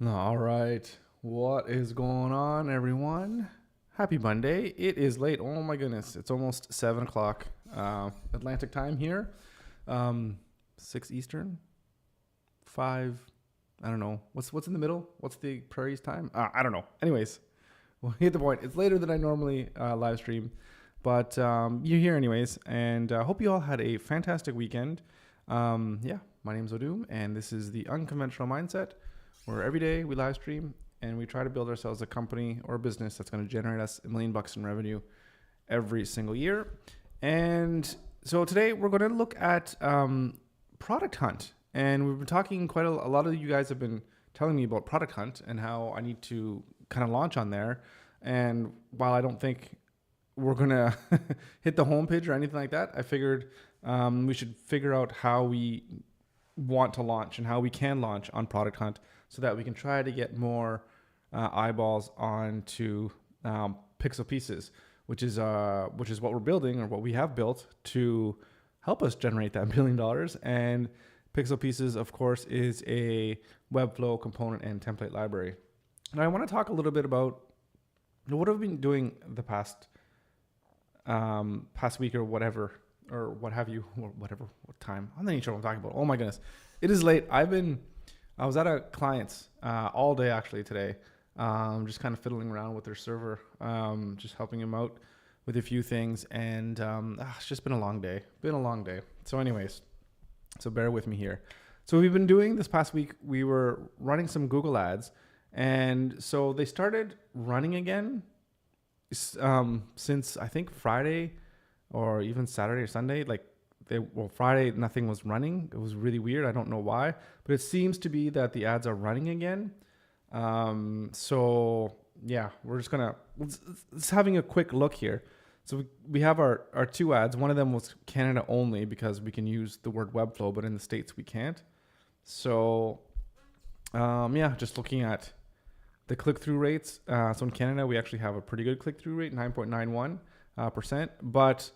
All right. What is going on, everyone? Happy Monday. It is late. Oh my goodness. It's almost 7 o'clock Atlantic time here. 6 Eastern, 5. I don't know. What's in the middle? What's the prairie's time? I don't know. Anyways, we'll get the point. It's later than I normally live stream. But you're here anyways. And I hope you all had a fantastic weekend. Yeah, my name's Odum, and this is the Unconventional Mindset, where every day we live stream and we try to build ourselves a company or a business that's going to generate us $1 million in revenue every single year. And so today we're going to look at Product Hunt. And we've been talking quite a lot of you guys have been telling me about Product Hunt and how I need to kind of launch on there. And while I don't think we're going to hit the homepage or anything like that, I figured we should figure out how we want to launch and how we can launch on Product Hunt so that we can try to get more eyeballs onto Piixel Pieces, which is what we're building or what we have built to help us generate that $1 billion. And Piixel Pieces, of course, is a WEBFLOW component and template library. And I want to talk a little bit about what I've been doing the past week or whatever, or what have you, or whatever, what time. I'm not even sure what I'm talking about. Oh my goodness. It is late. I was at a client's all day actually today, just kind of fiddling around with their server, just helping him out with a few things. And it's just been a long day. So anyways, so bear with me here. So we've been doing this past week, we were running some Google ads. And so they started running again since I think Friday or even Saturday or Sunday. Friday, nothing was running. It was really weird. I don't know why, but it seems to be that the ads are running again. So yeah, we're just let's having a quick look here. So we have our two ads. One of them was Canada only because we can use the word WEBFLOW, but in the States we can't. So just looking at the click-through rates. So in Canada, we actually have a pretty good click-through rate, 9.91%. But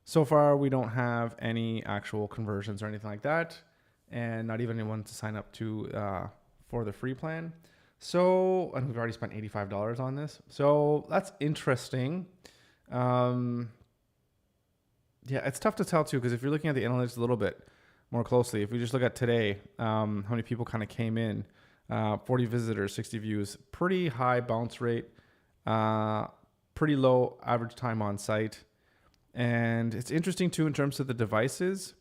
so far, we don't have any actual conversions or anything like that, and not even anyone to sign up to for the free plan. So, and we've already spent $85 on this. So that's interesting. It's tough to tell too, because if you're looking at the analytics a little bit more closely, if we just look at today, how many people kind of came in, 40 visitors, 60 views, pretty high bounce rate, pretty low average time on site. And it's interesting too in terms of the devices.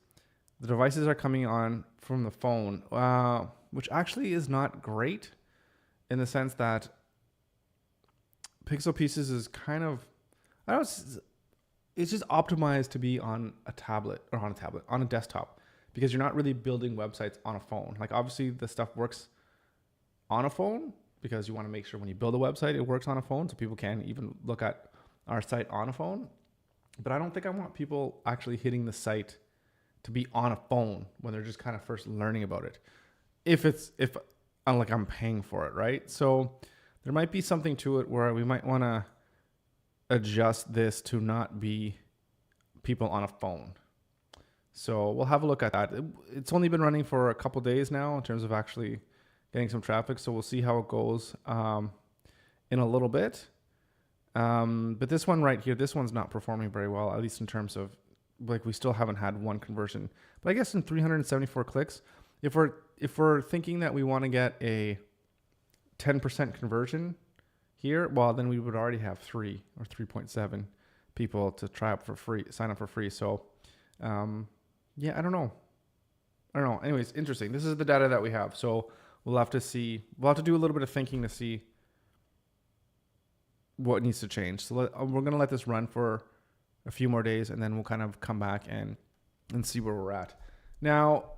The devices are coming on from the phone, which actually is not great in the sense that Piixel Pieces is kind of, it's just optimized to be on a desktop, because you're not really building websites on a phone. Like obviously the stuff works on a phone because you want to make sure when you build a website, it works on a phone so people can even look at our site on a phone. But I don't think I want people actually hitting the site to be on a phone when they're just kind of first learning about it. If I'm paying for it, right? So there might be something to it where we might want to adjust this to not be people on a phone. So we'll have a look at that. It's only been running for a couple days now in terms of actually getting some traffic. So we'll see how it goes in a little bit. But this one right here, this one's not performing very well, at least in terms of we still haven't had one conversion. But I guess in 374 clicks, if we're thinking that we want to get a 10% conversion here, well, then we would already have 3 or 3.7 people to sign up for free. So, I don't know. Anyways, interesting. This is the data that we have. So we'll have to do a little bit of thinking to see what needs to change. So we're going to let this run for a few more days, and then we'll kind of come back and see where we're at. Now,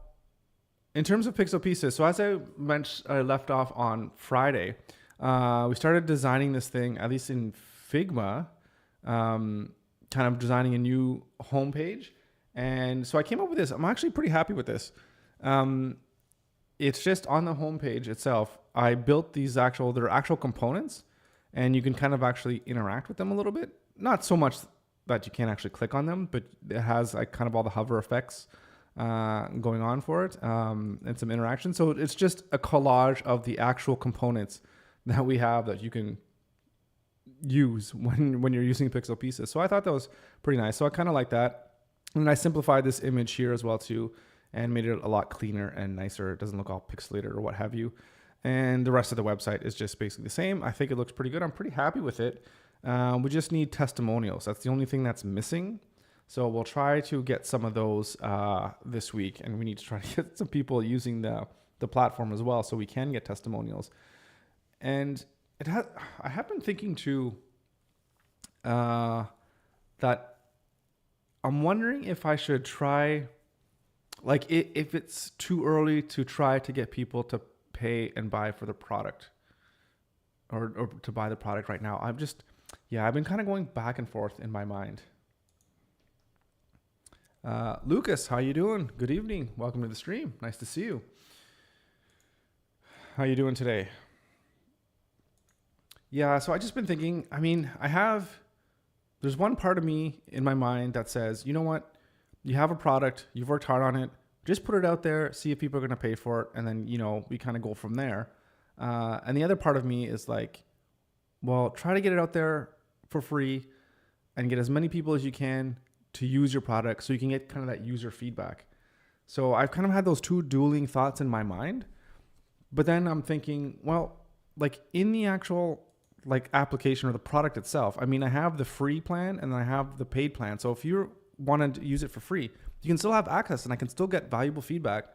in terms of Piixel Pieces, so as I mentioned, I left off on Friday, we started designing this thing, at least in Figma, kind of designing a new homepage. And so I came up with this. I'm actually pretty happy with this. It's just on the homepage itself. I built they're actual components, and you can kind of actually interact with them a little bit. Not so much that you can't actually click on them, but it has like kind of all the hover effects going on for it, and some interaction. So it's just a collage of the actual components that we have that you can use when you're using Piixel pieces. So I thought that was pretty nice. So I kind of like that. And I simplified this image here as well too, and made it a lot cleaner and nicer. It doesn't look all pixelated or what have you. And the rest of the website is just basically the same. I think it looks pretty good. I'm pretty happy with it. We just need testimonials. That's the only thing that's missing. So we'll try to get some of those this week, and we need to try to get some people using the platform as well, so we can get testimonials. And I have been thinking too that I'm wondering if I should try, like, if it's too early to try to get people to pay and buy for the product, or to buy the product right now. I've been kind of going back and forth in my mind. Lucas, how you doing? Good evening. Welcome to the stream. Nice to see you. How you doing today? Yeah, so I just been thinking, there's one part of me in my mind that says, you know what? You have a product, you've worked hard on it, just put it out there, see if people are going to pay for it, and then, we kind of go from there. And the other part of me is like, well, try to get it out there for free and get as many people as you can to use your product so you can get kind of that user feedback. So I've kind of had those two dueling thoughts in my mind, but then I'm thinking, well, like in the actual application or the product itself, I have the free plan and I have the paid plan. So if you want to use it for free, you can still have access, and I can still get valuable feedback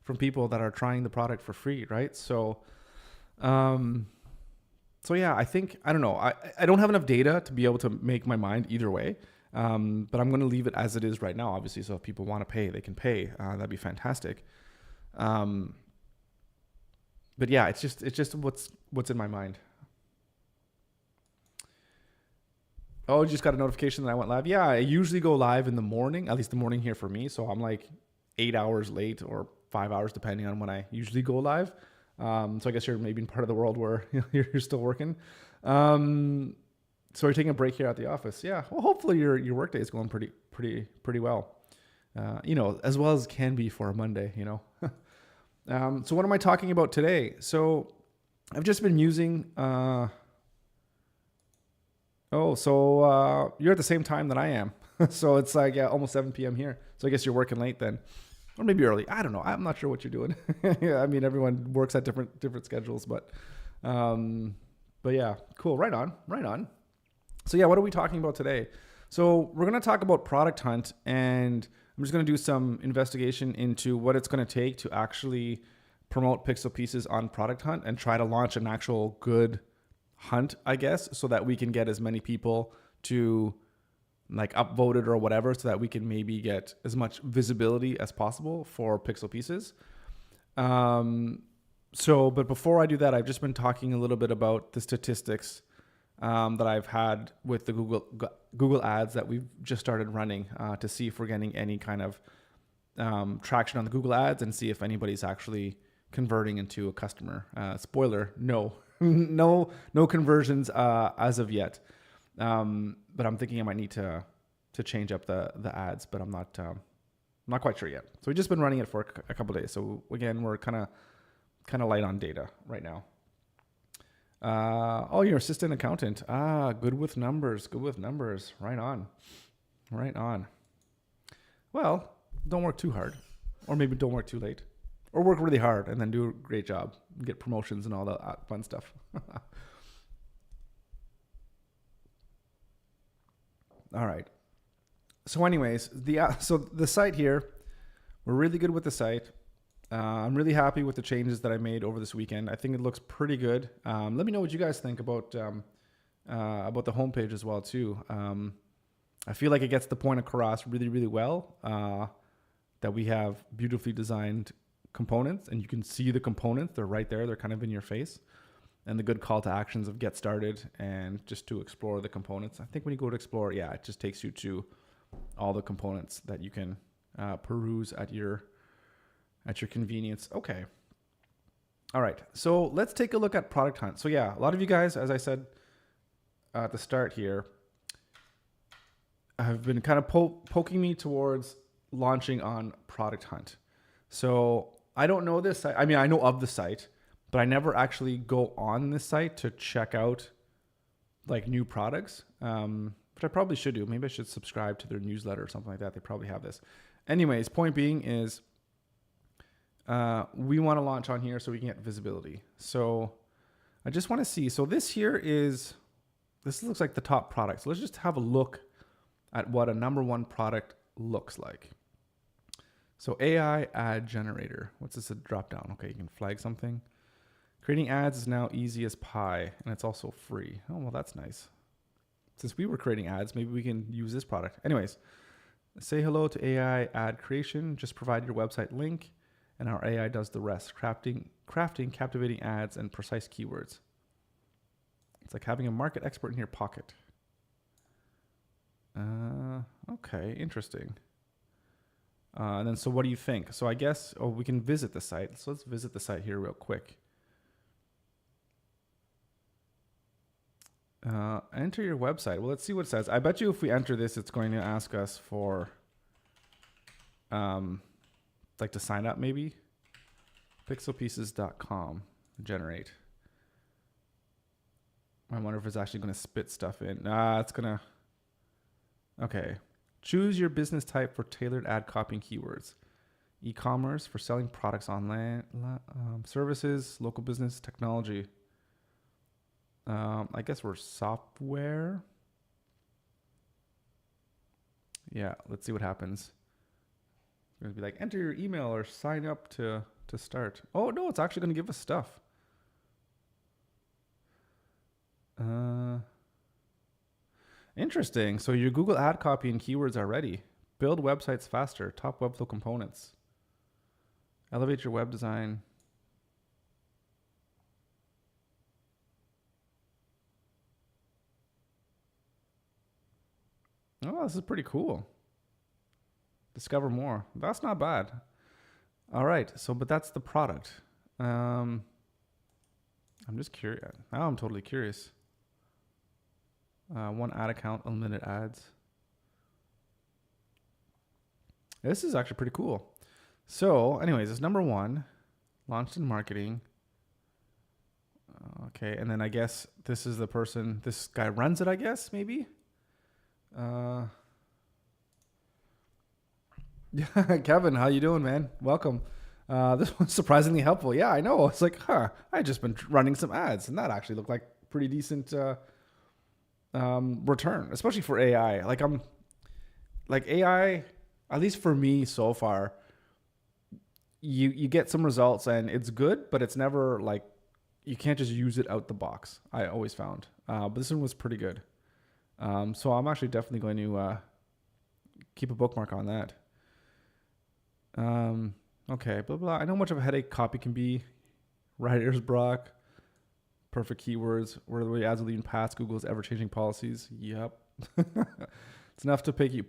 from people that are trying the product for free, right? So, yeah, I don't know. I don't have enough data to be able to make my mind either way. But I'm going to leave it as it is right now, obviously. So if people want to pay, they can pay. That'd be fantastic. But yeah, it's just what's in my mind. Oh, just got a notification that I went live. Yeah, I usually go live in the morning, at least the morning here for me. So I'm like 8 hours late or 5 hours, depending on when I usually go live. So I guess you're maybe in part of the world where you're still working. So you're taking a break here at the office. Yeah. Well, hopefully your workday is going pretty well. As well as can be for a Monday, So what am I talking about today? So I've just been using, you're at the same time that I am. So it's like almost 7 p.m. here. So I guess you're working late then. Or maybe early. I don't know. I'm not sure what you're doing. Yeah, everyone works at different schedules, but yeah, cool. Right on. So yeah, what are we talking about today? So we're going to talk about Product Hunt, and I'm just going to do some investigation into what it's going to take to actually promote Piixel pieces on Product Hunt and try to launch an actual good hunt, I guess, so that we can get as many people to upvote it or whatever, so that we can maybe get as much visibility as possible for Piixel pieces. But before I do that, I've just been talking a little bit about the statistics that I've had with the Google ads that we've just started running to see if we're getting any kind of traction on the Google ads and see if anybody's actually converting into a customer. Spoiler, no, no conversions as of yet. But I'm thinking I might need to change up the ads, but I'm not quite sure yet. So we've just been running it for a couple of days. So again, we're kind of light on data right now. You're assistant accountant. Good with numbers. Right on. Well, don't work too hard, or maybe don't work too late, or work really hard and then do a great job, get promotions and all that fun stuff. All right. So anyways, the site here, we're really good with the site. I'm really happy with the changes that I made over this weekend. I think it looks pretty good. Let me know what you guys think about the homepage as well too. I feel like it gets the point across really, really well, that we have beautifully designed components, and you can see the components. They're right there. They're kind of in your face. And the good call to actions of get started and just to explore the components. I think when you go to explore, it just takes you to all the components that you can peruse at your convenience. Okay. All right. So let's take a look at Product Hunt. So yeah, a lot of you guys, as I said at the start here, have been kind of poking me towards launching on Product Hunt. So I don't know this site. I mean, I know of the site, but I never actually go on this site to check out like new products, which I probably should do. Maybe I should subscribe to their newsletter or something like that. They probably have this. Anyways, point being is we want to launch on here so we can get visibility. So I just want to see. So this looks like the top product. So let's just have a look at what a number one product looks like. So AI ad generator. What's this? A drop down. Okay, you can flag something. Creating ads is now easy as pie, and it's also free. Oh, well, that's nice. Since we were creating ads, maybe we can use this product. Anyways, say hello to AI ad creation. Just provide your website link, and our AI does the rest, crafting captivating ads and precise keywords. It's like having a market expert in your pocket. Okay, interesting. And then, so what do you think? So I guess, we can visit the site. So let's visit the site here real quick. Enter your website. Well, let's see what it says. I bet you if we enter this, it's going to ask us for, like to sign up maybe. Pixelpieces.com, generate. I wonder if it's actually going to spit stuff in. It's going to, okay. Choose your business type for tailored ad copy and keywords. E-commerce for selling products online, services, local business, technology. I guess we're software. Yeah, let's see what happens. It's going to be like, enter your email or sign up to start. Oh, no, it's actually going to give us stuff. Interesting. So your Google ad copy and keywords are ready. Build websites faster. Top WEBFLOW components. Elevate your web design. Oh, this is pretty cool. Discover more. That's not bad. All right. So, but that's the product. I'm just curious. Now I'm totally curious. One ad account, unlimited ads. This is actually pretty cool. So anyways, it's number one, launched in marketing. Okay. And then I guess this is the person, this guy runs it, I guess, maybe. Yeah, Kevin, how you doing, man? Welcome. This one's surprisingly helpful. Yeah, I know. It's like, I just been running some ads, and that actually looked like pretty decent return, especially for AI. Like AI, at least for me so far, you get some results and it's good, but it's never like, you can't just use it out the box. I always found, but this one was pretty good. So I'm actually definitely going to keep a bookmark on that. Okay, blah, blah. I know how much of a headache copy can be. Writer's block, perfect keywords, where the way ads will even pass Google's ever-changing policies. Yep. It's enough to make you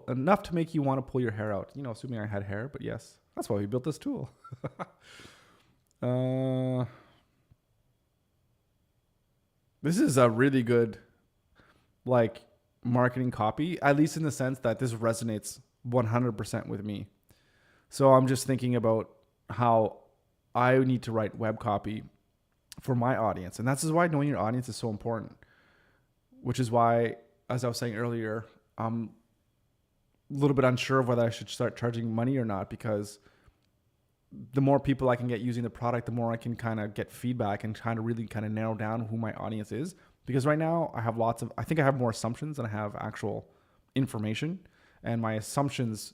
enough to make you want to pull your hair out. You know, assuming I had hair, but yes, that's why we built this tool. This is a really good, like, marketing copy, at least in the sense that this resonates 100% with me. So I'm just thinking about how I need to write web copy for my audience. And that's why knowing your audience is so important, which is why, as I was saying earlier, I'm a little bit unsure of whether I should start charging money or not, because the more people I can get using the product, the more I can kind of get feedback and kind of really kind of narrow down who my audience is. Because right now I think I have more assumptions than I have actual information. And my assumptions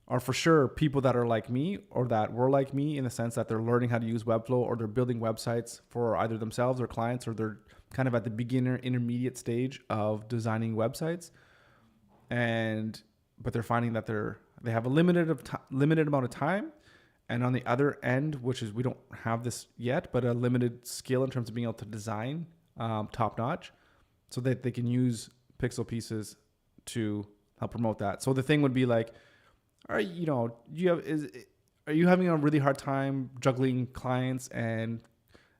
are for sure people that are like me or that were like me, in the sense that they're learning how to use WEBFLOW, or they're building websites for either themselves or clients, or they're kind of at the beginner intermediate stage of designing websites. But they're finding that they have a limited amount of time. And on the other end, which is, we don't have this yet, but a limited skill in terms of being able to design top notch, so that they can use Pixel Pieces to help promote that. So the thing would be like, are you having a really hard time juggling clients and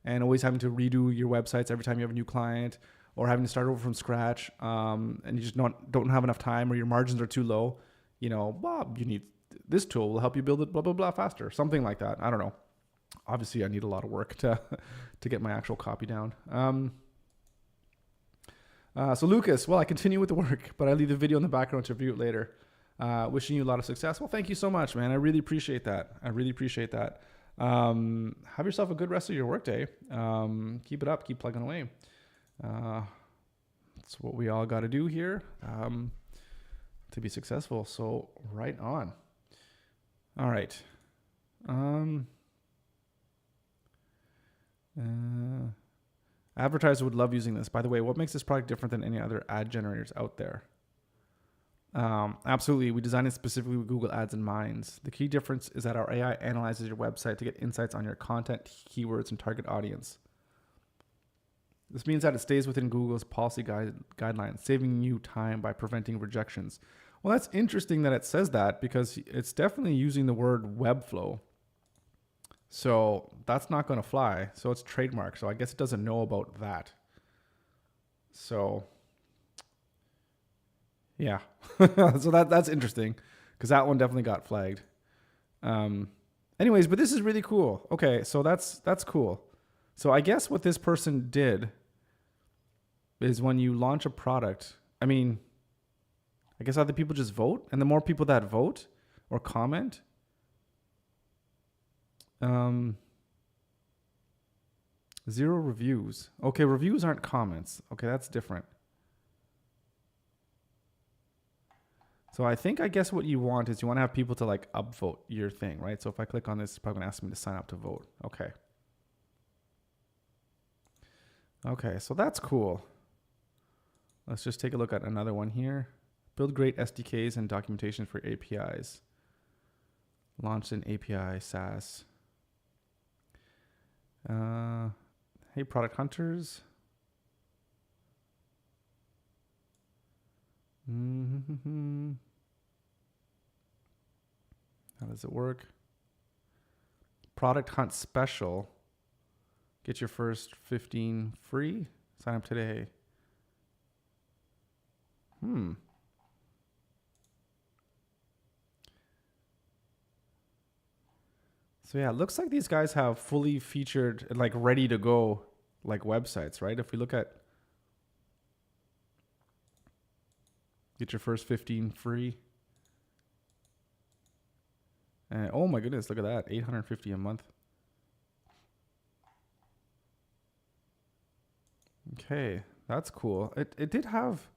always having to redo your websites every time you have a new client, or having to start over from scratch, and you just don't have enough time, or your margins are too low? you know, Bob, you need this tool will help you build it blah blah blah faster, something like that. I don't know. Obviously, I need a lot of work to to get my actual copy down. So Lucas, well, I continue with the work, but I leave the video in the background to view it later. Wishing you a lot of success. Well, thank you so much, man. I really appreciate that. I really appreciate that. Have yourself a good rest of your workday. Keep it up. Keep plugging away. That's what we all got to do here to be successful. So right on. All right. Advertisers would love using this. By the way, what makes this product different than any other ad generators out there? Absolutely. We designed it specifically with Google Ads in mind. The key difference is that our AI analyzes your website to get insights on your content, keywords, and target audience. This means that it stays within Google's policy guidelines, saving you time by preventing rejections. Well, that's interesting that it says that because it's definitely using the word WEBFLOW. So that's not going to fly. So it's trademarked. So I guess it doesn't know about that. So yeah, so that's interesting because that one definitely got flagged. Anyways, but this is really cool. Okay, so that's cool. So I guess what this person did is when you launch a product, I mean, I guess other people just vote, and the more people that vote or comment, zero reviews. Okay, reviews aren't comments. Okay, that's different. So I guess what you want is you want to have people to like upvote your thing, right? So if I click on this, it's probably going to ask me to sign up to vote. Okay. Okay, so that's cool. Let's just take a look at another one here. Build great SDKs and documentation for APIs. Launched an API SaaS. Hey, product hunters. How does it work? Product hunt special. Get your first 15 free. Sign up today. So yeah, it looks like these guys have fully featured, like ready to go, like websites, right? If we look at get your first 15 free. And oh my goodness, look at that. $850 a month. Okay, that's cool. It did have.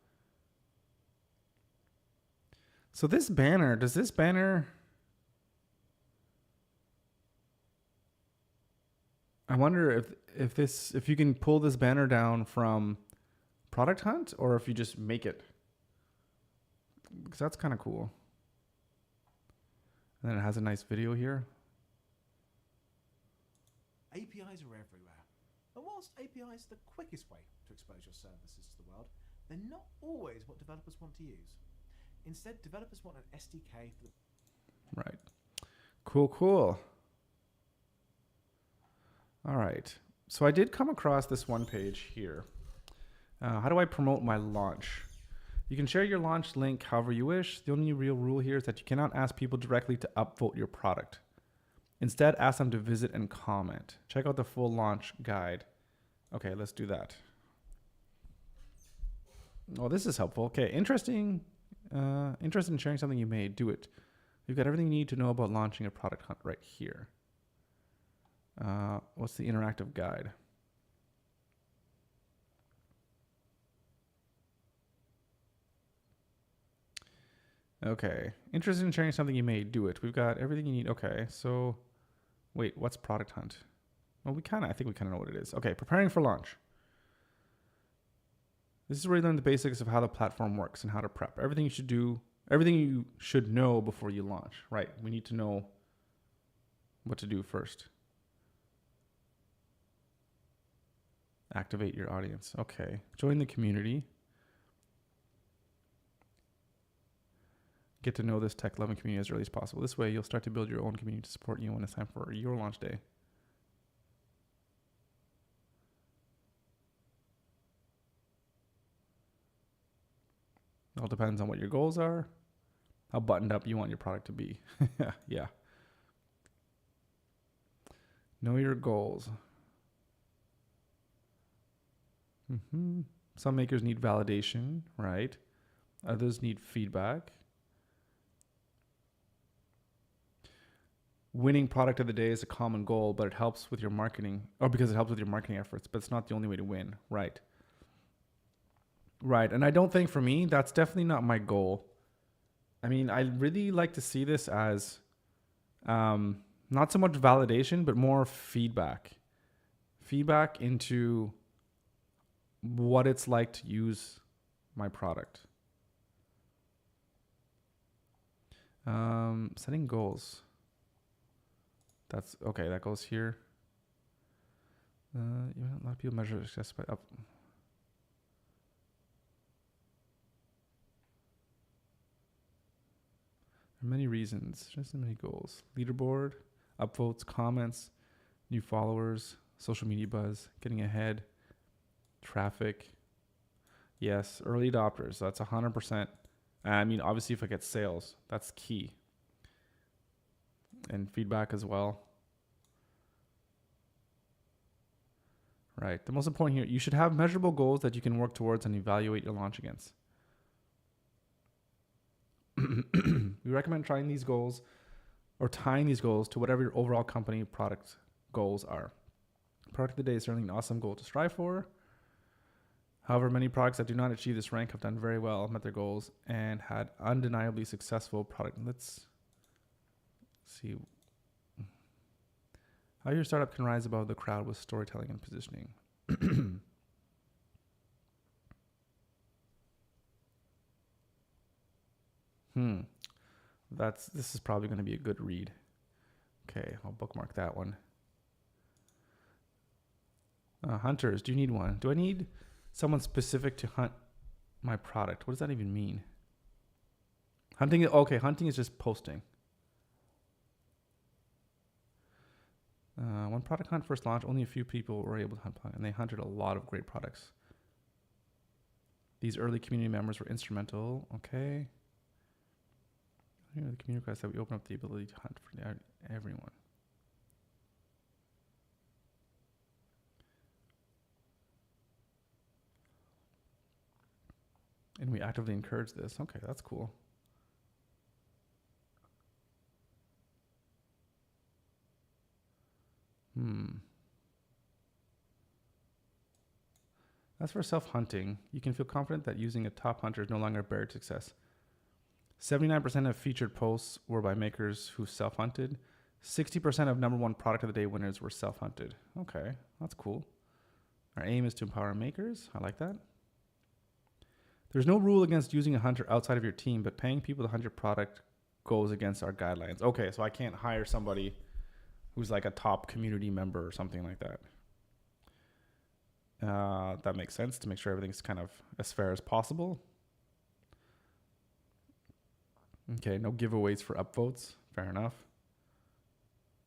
So this banner, does this banner, I wonder if you can pull this banner down from Product Hunt or if you just make it. Because that's kind of cool. And then it has a nice video here. APIs are everywhere. And whilst APIs are the quickest way to expose your services to the world, they're not always what developers want to use. Instead, developers want an SDK for the... Right. Cool. All right. So I did come across this one page here. How do I promote my launch? You can share your launch link however you wish. The only real rule here is that you cannot ask people directly to upvote your product. Instead, ask them to visit and comment. Check out the full launch guide. Okay, let's do that. Oh, this is helpful. Okay, interested in sharing something you made, do it. You've got everything you need to know about launching a product hunt right here. What's the interactive guide? Okay, interested in sharing something you made, do it. We've got everything you need. Okay, so wait, what's product hunt? Well, I think we kind of know what it is. Okay, preparing for launch. This is where you learn the basics of how the platform works and how to prep. Everything you should do, everything you should know before you launch, right? We need to know what to do first. Activate your audience. Okay, join the community. Get to know this tech-loving community as early as possible. This way, you'll start to build your own community to support you when it's time for your launch day. It all depends on what your goals are. how buttoned up you want your product to be. Yeah. Know your goals. Some makers need validation, right? Others need feedback. Winning product of the day is a common goal, but it helps with your marketing, because it helps with your marketing efforts, but it's not the only way to win, right? Right. And I don't think for me, that's definitely not my goal. I mean, I really like to see this as not so much validation, but more feedback. Feedback into what it's like to use my product. Setting goals. That's okay. That goes here. A lot of people measure success by up. There are many reasons. Just many goals. Leaderboard, upvotes, comments, new followers, social media buzz, getting ahead, traffic. Yes, early adopters. That's 100%. I mean, obviously, if I get sales, that's key. And feedback as well. Right. The most important here, you should have measurable goals that you can work towards and evaluate your launch against. We recommend trying these goals or tying these goals to whatever your overall company product goals are. Product of the day is certainly an awesome goal to strive for. However, many products that do not achieve this rank have done very well, met their goals, and had undeniably successful product. Let's see. How your startup can rise above the crowd with storytelling and positioning. This is probably going to be a good read. Okay, I'll bookmark that one. Hunters, do you need one? Do I need someone specific to hunt my product? What does that even mean? Hunting, okay, hunting is just posting. When Product Hunt first launched, only a few people were able to hunt, and they hunted a lot of great products. These early community members were instrumental. Okay. The community requests that we open up the ability to hunt for everyone. And we actively encourage this. Okay, that's cool. As for self-hunting, you can feel confident that using a top hunter is no longer a barrier to success. 79% of featured posts were by makers who self-hunted. 60% of number one product of the day winners were self-hunted. Okay, that's cool. Our aim is to empower makers. I like that. There's no rule against using a hunter outside of your team, but paying people to hunt your product goes against our guidelines. Okay, so I can't hire somebody who's like a top community member or something like that. That makes sense to make sure everything's kind of as fair as possible. Okay, no giveaways for upvotes. Fair enough.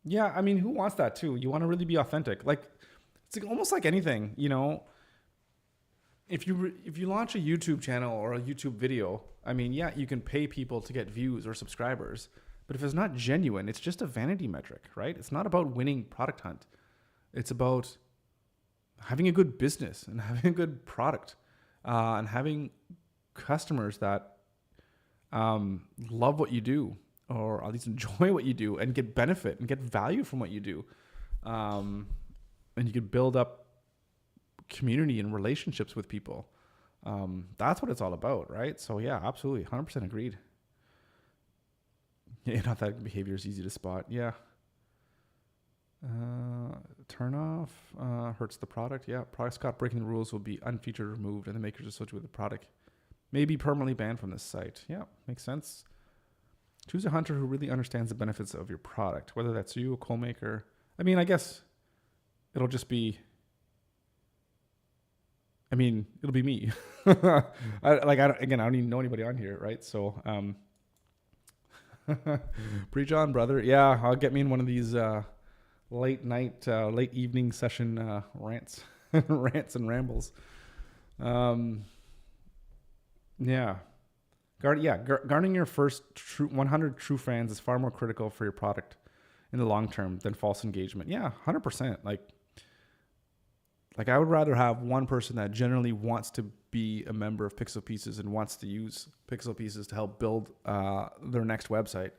Yeah, I mean, who wants that too? You want to really be authentic. Like, it's almost like anything, you know. If you launch a YouTube channel or a YouTube video, I mean, yeah, you can pay people to get views or subscribers, but if it's not genuine, it's just a vanity metric, right? It's not about winning Product Hunt. It's about having a good business and having a good product, and having customers that love what you do, or at least enjoy what you do and get benefit and get value from what you do. And you could build up community and relationships with people. That's what it's all about, right? So yeah, absolutely. 100% agreed. Yeah, not that behavior is easy to spot. Yeah. Turn off hurts the product. Yeah, products caught breaking the rules will be unfeatured, removed, and the makers associated with the product may be permanently banned from this site. Yeah, makes sense. Choose a hunter who really understands the benefits of your product, whether that's you, a co-maker. I mean, I guess it'll just be, I mean, it'll be me. I don't even know anybody on here, right? So, preach on, brother. Yeah, I'll get me in one of these late night, late evening session rants, rants and rambles. Yeah, Garnering your first 100 true fans is far more critical for your product in the long term than false engagement. Yeah, 100%. Like I would rather have one person that generally wants to be a member of Pixel Pieces and wants to use Pixel Pieces to help build their next website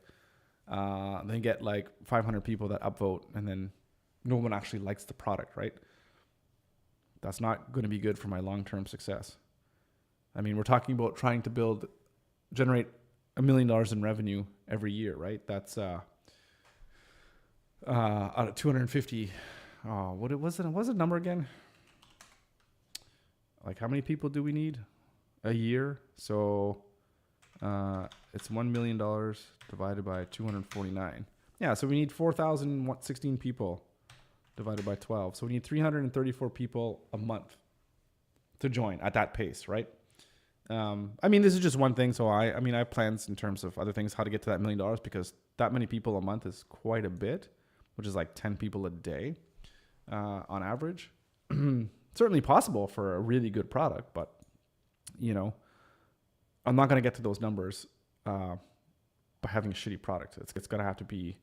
than get like 500 people that upvote and then no one actually likes the product, right? That's not going to be good for my long-term success. I mean, we're talking about trying to generate $1 million in revenue every year, right? That's out of 250. What was the number again? Like how many people do we need a year? So it's $1 million divided by 249. Yeah, so we need 4,016 people divided by 12. So we need 334 people a month to join at that pace, right? I mean, this is just one thing. So I have plans in terms of other things, how to get to that $1 million, because that many people a month is quite a bit, which is like 10 people a day on average. Certainly possible for a really good product, but I'm not going to get to those numbers by having a shitty product. It's going to have to be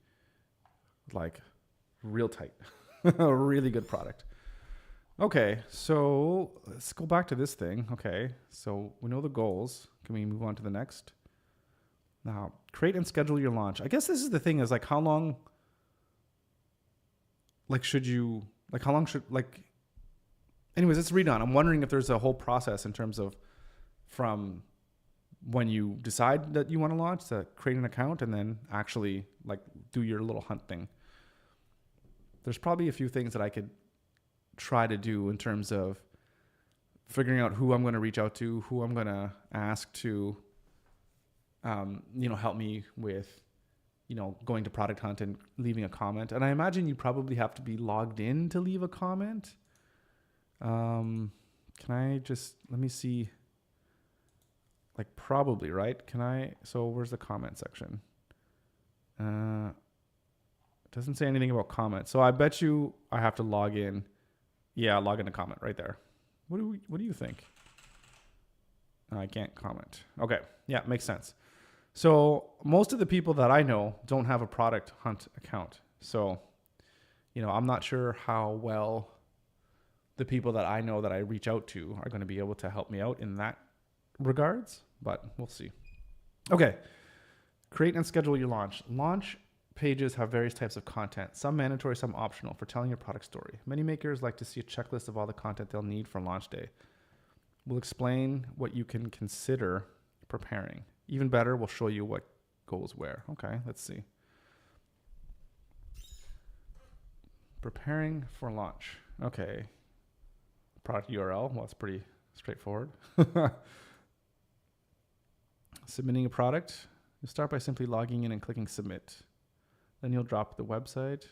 like real tight, a really good product. Okay, so let's go back to this thing. Okay, so we know the goals. Can we move on to the next? Now, create and schedule your launch. I guess this is the thing, is like how long, anyways, let's read on. I'm wondering if there's a whole process in terms of from when you decide that you want to launch to create an account and then actually like do your little hunt thing. There's probably a few things that I could try to do in terms of figuring out who I'm going to reach out to, who I'm going to ask to, help me with, going to Product Hunt and leaving a comment. And I imagine you probably have to be logged in to leave a comment. Let me see. Like probably, right? So where's the comment section? It doesn't say anything about comments. So I bet you I have to log in. Yeah, log in to comment right there. What do you think? I can't comment. Okay. Yeah, makes sense. So most of the people that I know don't have a Product Hunt account. So, I'm not sure how well the people that I know that I reach out to are going to be able to help me out in that regards, but we'll see. Okay. Create and schedule your launch. Launch pages have various types of content, some mandatory, some optional, for telling your product story. Many makers like to see a checklist of all the content they'll need for launch day. We'll explain what you can consider preparing. Even better, we'll show you what goes where. Okay, let's see. Preparing for launch. Okay. Product URL. Well, it's pretty straightforward. Submitting a product. You start by simply logging in and clicking submit. Then you'll drop the website,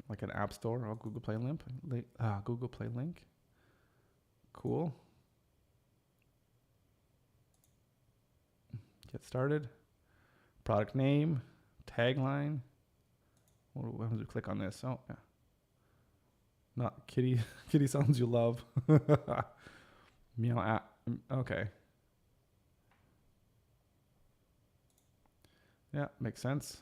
like an app store or Google Play link. Google Play link. Cool. Get started. Product name, tagline. What happens if we click on this? Oh, yeah. Not kitty sounds you love. Meow app. Okay. Yeah, makes sense.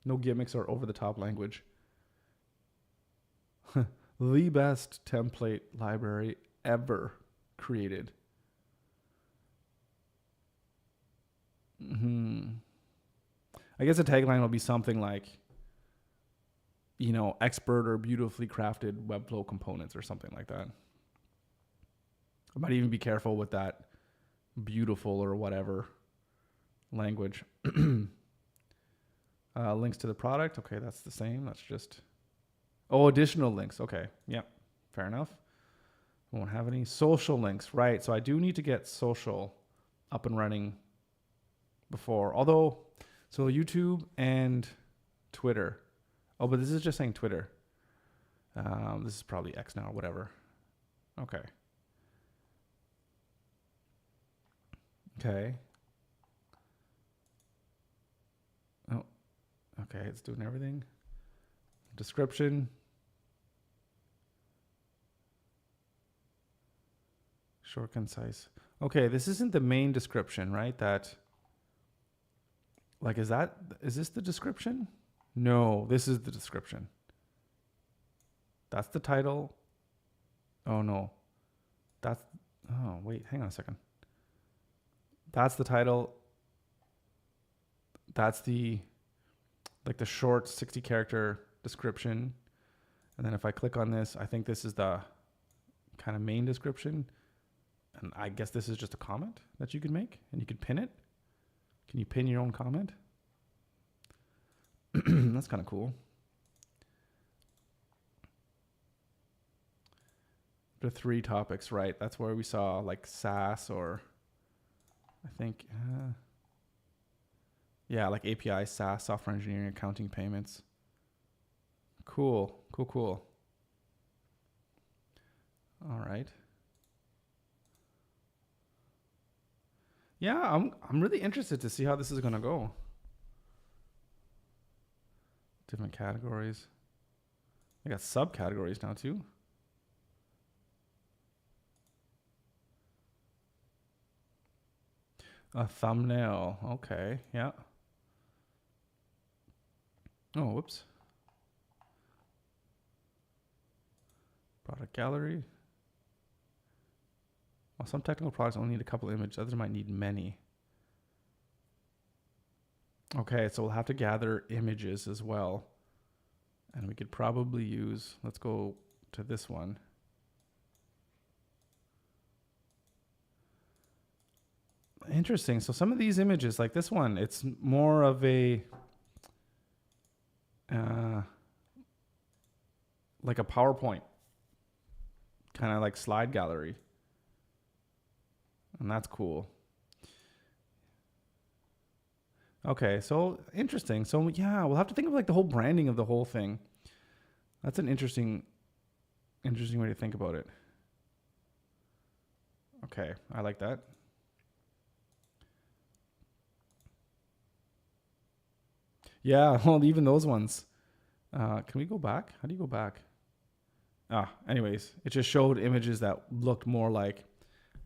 No gimmicks or over-the-top language. The best template library ever created. I guess a tagline will be something like, expert or beautifully crafted WEBFLOW components or something like that. I might even be careful with that beautiful or whatever language. Links to the product. Okay, that's the same. That's just... Oh, additional links. Okay, yep, fair enough. Won't have any social links. Right, so I do need to get social up and running before. Although, so YouTube and Twitter. Oh, but this is just saying Twitter. This is probably X now or whatever. Okay. Okay. Oh, okay. It's doing everything. Description. Short, concise. Okay, this isn't the main description, right? That, like, is this the description? No, this is the description. That's the title. Oh, no. Oh, wait, hang on a second. That's the title. That's the short 60 character description. And then if I click on this, I think this is the kind of main description. And I guess this is just a comment that you can make and you can pin it. Can you pin your own comment? That's kind of cool. The 3 topics, right? That's where we saw like SaaS or I think, yeah, like API, SaaS, software engineering, accounting, payments. Cool. All right. Yeah, I'm really interested to see how this is going to go. Different categories. I got subcategories now too. A thumbnail. Okay. Yeah. Oh, whoops. Product gallery. Well, some technical products only need a couple images. Others might need many. Okay, so we'll have to gather images as well. And we could probably use, let's go to this one. Interesting. So some of these images, like this one, it's more of a like a PowerPoint, kind of like slide gallery. And that's cool. Okay, so interesting. So yeah, we'll have to think of like the whole branding of the whole thing. That's an interesting way to think about it. Okay, I like that. Yeah, well, even those ones. Can we go back? How do you go back? Anyways, it just showed images that looked more like,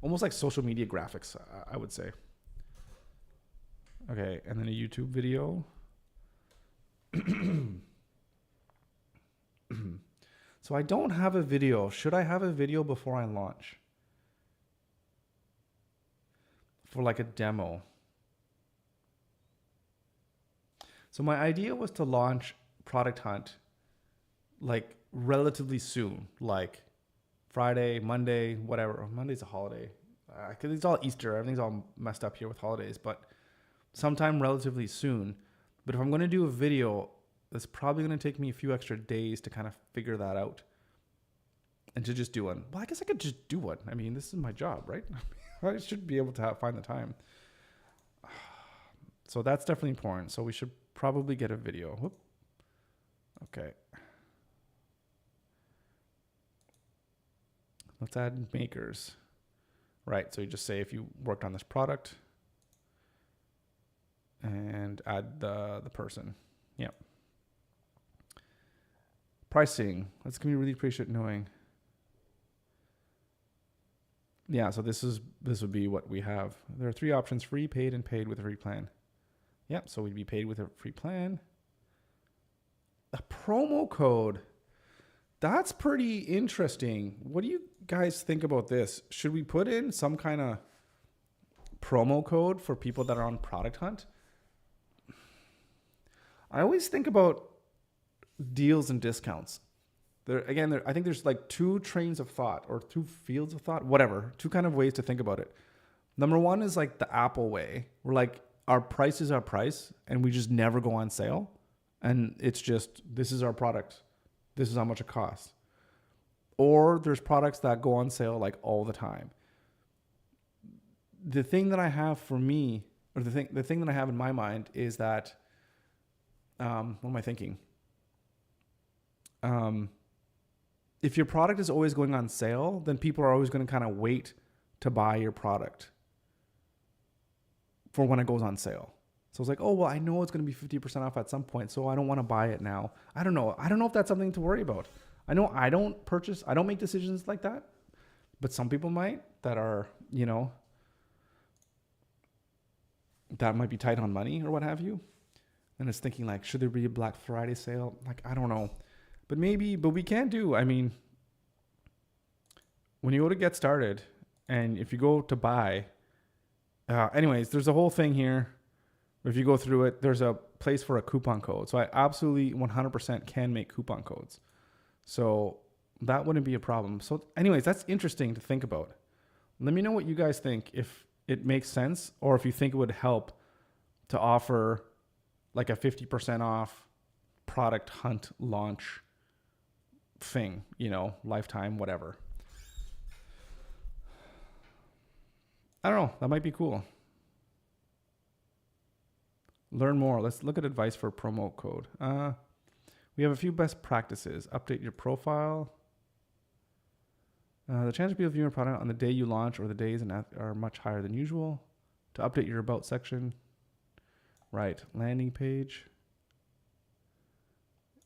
almost like social media graphics, I would say. Okay, and then a YouTube video. So I don't have a video. Should I have a video before I launch? For like a demo. So my idea was to launch Product Hunt like relatively soon, like Friday, Monday, whatever. Monday's a holiday. Because it's all Easter. Everything's all messed up here with holidays. But sometime relatively soon. But if I'm going to do a video, it's probably going to take me a few extra days to kind of figure that out. And to just do one. Well, I guess I could just do one. I mean, this is my job, right? I should be able to find the time. So that's definitely important. So we should probably get a video. Whoop. Okay. Let's add makers. Right. So you just say if you worked on this product and add the person. Yep. Pricing. That's going to be really appreciate knowing. Yeah. So this would be what we have. There are 3 options: free, paid, and paid with a free plan. Yep. So we'd be paid with a free plan. A promo code. That's pretty interesting. What do you guys think about this? Should we put in some kind of promo code for people that are on Product Hunt? I always think about deals and discounts. I think there's like 2 trains of thought or 2 fields of thought, whatever, 2 kind of ways to think about it. Number 1 is like the Apple way. We're like, our price is our price and we just never go on sale. And it's just, this is our product. This is how much it costs. Or there's products that go on sale like all the time. The thing that I have for me, or the thing that I have in my mind is that, what am I thinking? If your product is always going on sale, then people are always going to kind of wait to buy your product for when it goes on sale. So it's like, oh, well, I know it's going to be 50% off at some point, so I don't want to buy it now. I don't know. I don't know if that's something to worry about. I know I don't make decisions like that, but some people might. that are, you know, that might be tight on money or what have you. And it's thinking like, should there be a Black Friday sale? Like, I don't know. But we can do, I mean, when you go to get started and if you go to buy, anyways, there's a whole thing here. If you go through it, there's a place for a coupon code. So I absolutely 100% can make coupon codes. So that wouldn't be a problem. So anyways, that's interesting to think about. Let me know what you guys think, if it makes sense or if you think it would help to offer like a 50% off product hunt launch thing, you know, lifetime, whatever. I don't know. That might be cool. Learn more. Let's look at advice for promo code. We have a few best practices. Update your profile. The chance of people viewing your product on the day you launch or the days and are much higher than usual. To update your about section. Right. Landing page.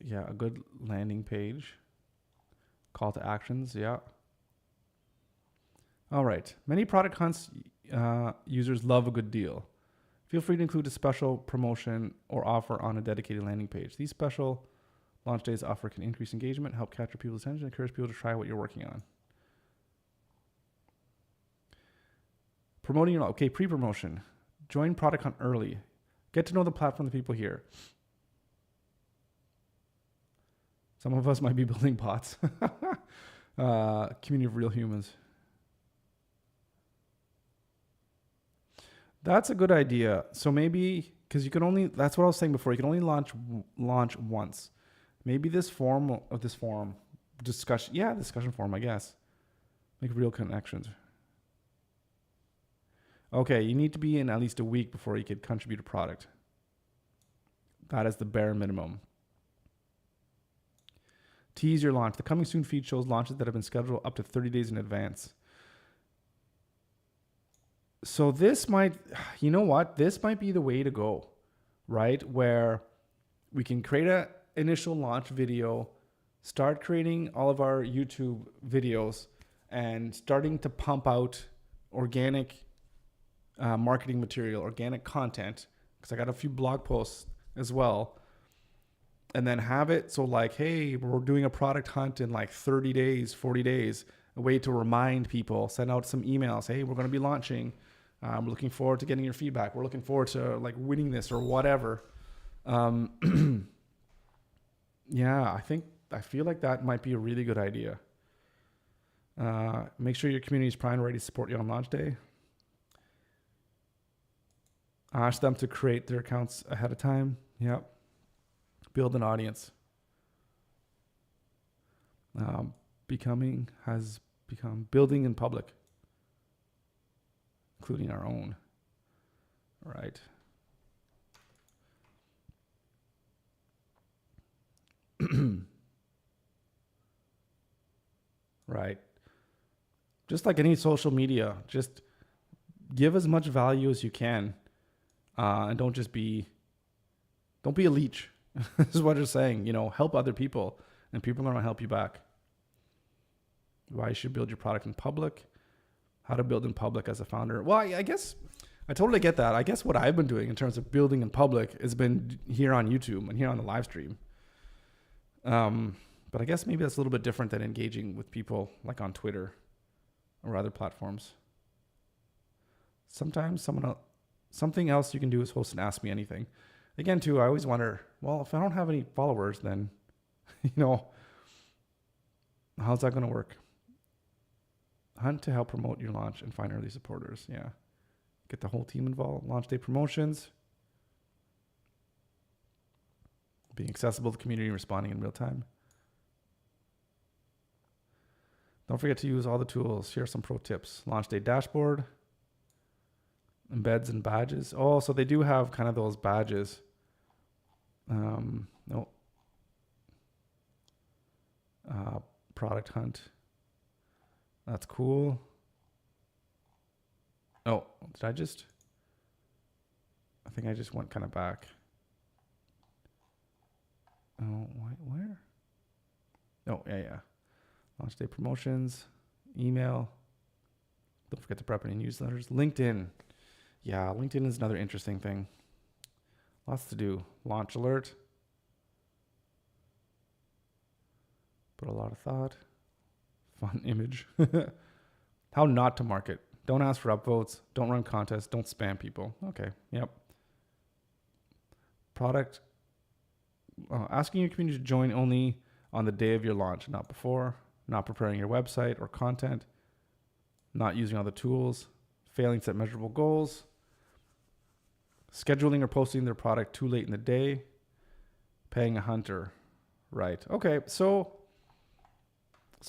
Yeah, a good landing page. Call to actions. Yeah. All right. Many product hunts users love a good deal. Feel free to include a special promotion or offer on a dedicated landing page. These special launch days offer can increase engagement, help capture people's attention, and encourage people to try what you're working on. Promoting your okay, pre-promotion. Join Product Hunt early. Get to know the platform, the people here. Some of us might be building bots. Community of real humans. That's a good idea. So maybe, because you can only, that's what I was saying before, you can only launch once. Maybe this discussion forum, I guess. Make real connections. Okay, you need to be in at least a week before you could contribute a product. That is the bare minimum. Tease your launch. The coming soon feed shows launches that have been scheduled up to 30 days in advance. So this might, you know what? This might be the way to go, right? Where we can create a initial launch video, start creating all of our YouTube videos and starting to pump out organic marketing material, organic content, because I got a few blog posts as well. And then have it so like, hey, we're doing a product hunt in like 30 days, 40 days, a way to remind people, send out some emails. Hey, we're going to be launching. I'm looking forward to getting your feedback. We're looking forward to like winning this or whatever. Yeah, I feel like that might be a really good idea. Make sure your community is primed and ready to support you on launch day. Ask them to create their accounts ahead of time. Yep. Build an audience. Building in public, including our own. Right. Right. Just like any social media, just give as much value as you can. And don't be a leech. This is what you're saying, you know, help other people and people are going to help you back. Why you should build your product in public, how to build in public as a founder. Well, I guess I totally get that. I guess what I've been doing in terms of building in public has been here on YouTube and here on the live stream. But I guess maybe that's a little bit different than engaging with people like on Twitter or other platforms. Sometimes something else you can do is host an Ask Me Anything. Again, too, I always wonder, well, if I don't have any followers, then, you know, how's that going to work? Hunt to help promote your launch and find early supporters. Yeah. Get the whole team involved. Launch day promotions. Being accessible to the community and responding in real time. Don't forget to use all the tools. Here are some pro tips. Launch day dashboard. Embeds and badges. Oh, so they do have kind of those badges. No. Product hunt. That's cool. Oh, I think I just went kind of back. Oh, where? Oh, yeah. Launch day promotions, email. Don't forget to prep any newsletters. LinkedIn. Yeah, LinkedIn is another interesting thing. Lots to do. Launch alert. Put a lot of thought. Fun image. How not to market. Don't ask for upvotes. Don't run contests. Don't spam people. Okay. Yep. Product. Asking your community to join only on the day of your launch, not before. Not preparing your website or content. Not using all the tools. Failing to set measurable goals. Scheduling or posting their product too late in the day. Paying a hunter. Right. Okay. So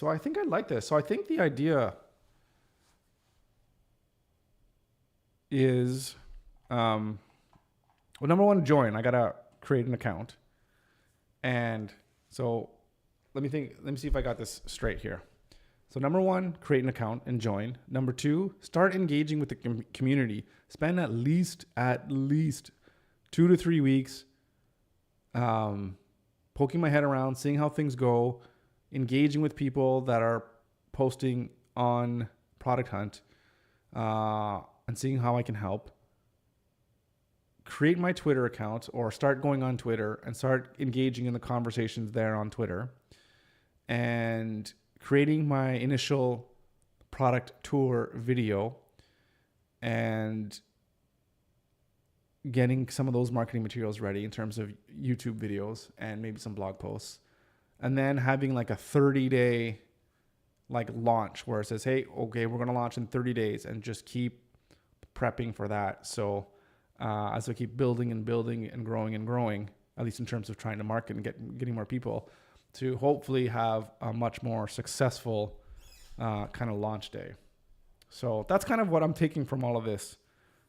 I think I like this. So I think the idea is, well, number one, join. I got to create an account. And so let me see if I got this straight here. So number one, create an account and join. Number two, start engaging with the community. Spend at least 2 to 3 weeks poking my head around, seeing how things go, engaging with people that are posting on Product Hunt, and seeing how I can help. Create my Twitter account or start going on Twitter and start engaging in the conversations there on Twitter. And creating my initial product tour video and getting some of those marketing materials ready in terms of YouTube videos and maybe some blog posts. And then having like a 30-day like launch where it says, hey, okay, we're going to launch in 30 days and just keep prepping for that. So as I keep building and growing, at least in terms of trying to market and getting more people, to hopefully have a much more successful kind of launch day. So that's kind of what I'm taking from all of this.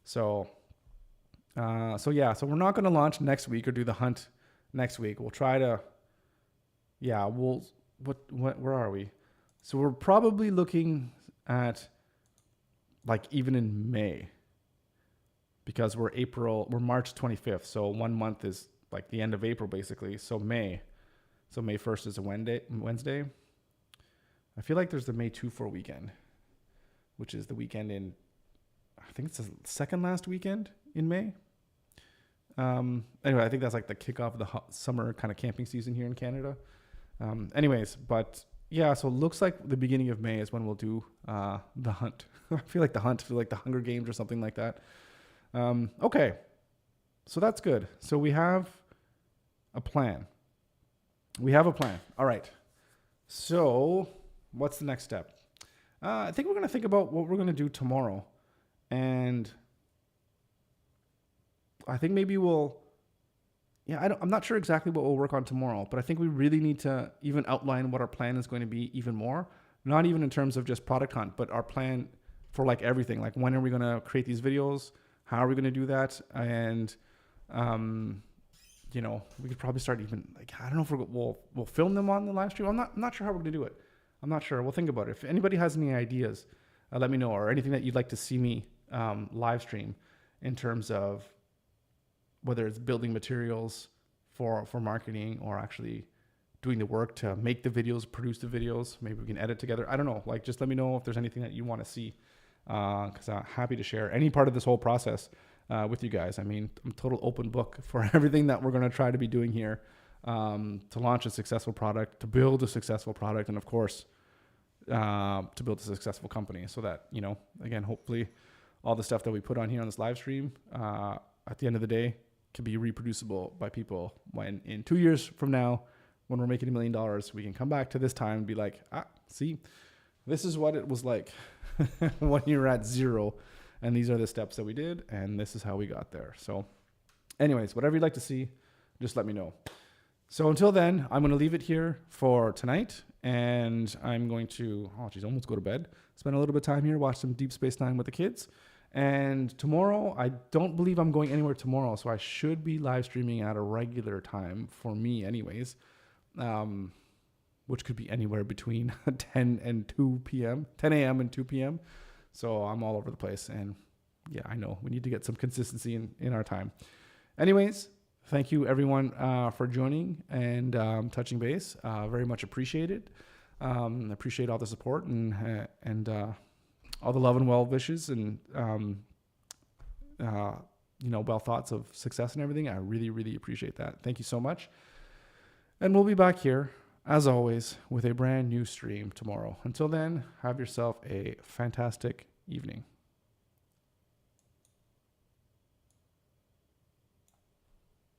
So we're not going to launch next week or do the hunt next week. We'll try to, where are we? So we're probably looking at like even in May, because we're March 25th. So 1 month is like the end of April, basically. So May 1st is a Wednesday. I feel like there's the May 2-4 weekend, which is the weekend in, I think it's the second last weekend in May. Anyway, I think that's like the kickoff of the summer kind of camping season here in Canada. So it looks like the beginning of May is when we'll do the hunt. I feel like the Hunger Games or something like that. Okay, so that's good. So we have a plan. All right. So what's the next step? I think we're going to think about what we're going to do tomorrow. And I think maybe I'm not sure exactly what we'll work on tomorrow, but I think we really need to even outline what our plan is going to be even more. Not even in terms of just Product Hunt, but our plan for like everything. Like, when are we going to create these videos? How are we going to do that? And, we could probably start even like, I don't know if we'll film them on the live stream. I'm not sure how we're going to do it. I'm not sure. We'll think about it. If anybody has any ideas, let me know, or anything that you'd like to see me live stream in terms of whether it's building materials for marketing or actually doing the work to make the videos, produce the videos. Maybe we can edit together. I don't know. Like, just let me know if there's anything that you want to see, because I'm happy to share any part of this whole process with you guys. I mean, I'm a total open book for everything that we're going to try to be doing here to launch a successful product, to build a successful product, and of course, to build a successful company so that, again, hopefully all the stuff that we put on here on this live stream at the end of the day can be reproducible by people when in 2 years from now, when we're making $1 million, we can come back to this time and be like, see, this is what it was like when you were at zero. And these are the steps that we did. And this is how we got there. So anyways, whatever you'd like to see, just let me know. So until then, I'm going to leave it here for tonight. And I'm going to, almost go to bed. Spend a little bit of time here, watch some Deep Space Nine with the kids. And tomorrow, I don't believe I'm going anywhere tomorrow, so I should be live streaming at a regular time for me anyways, which could be anywhere between 10 and 2 p.m., 10 a.m. and 2 p.m. So I'm all over the place, and yeah, I know we need to get some consistency in our time. Anyways, thank you everyone for joining and touching base. Very much appreciated. Appreciate all the support, and all the love and well wishes and, well thoughts of success and everything. I really, really appreciate that. Thank you so much. And we'll be back here, as always, with a brand new stream tomorrow. Until then, have yourself a fantastic evening.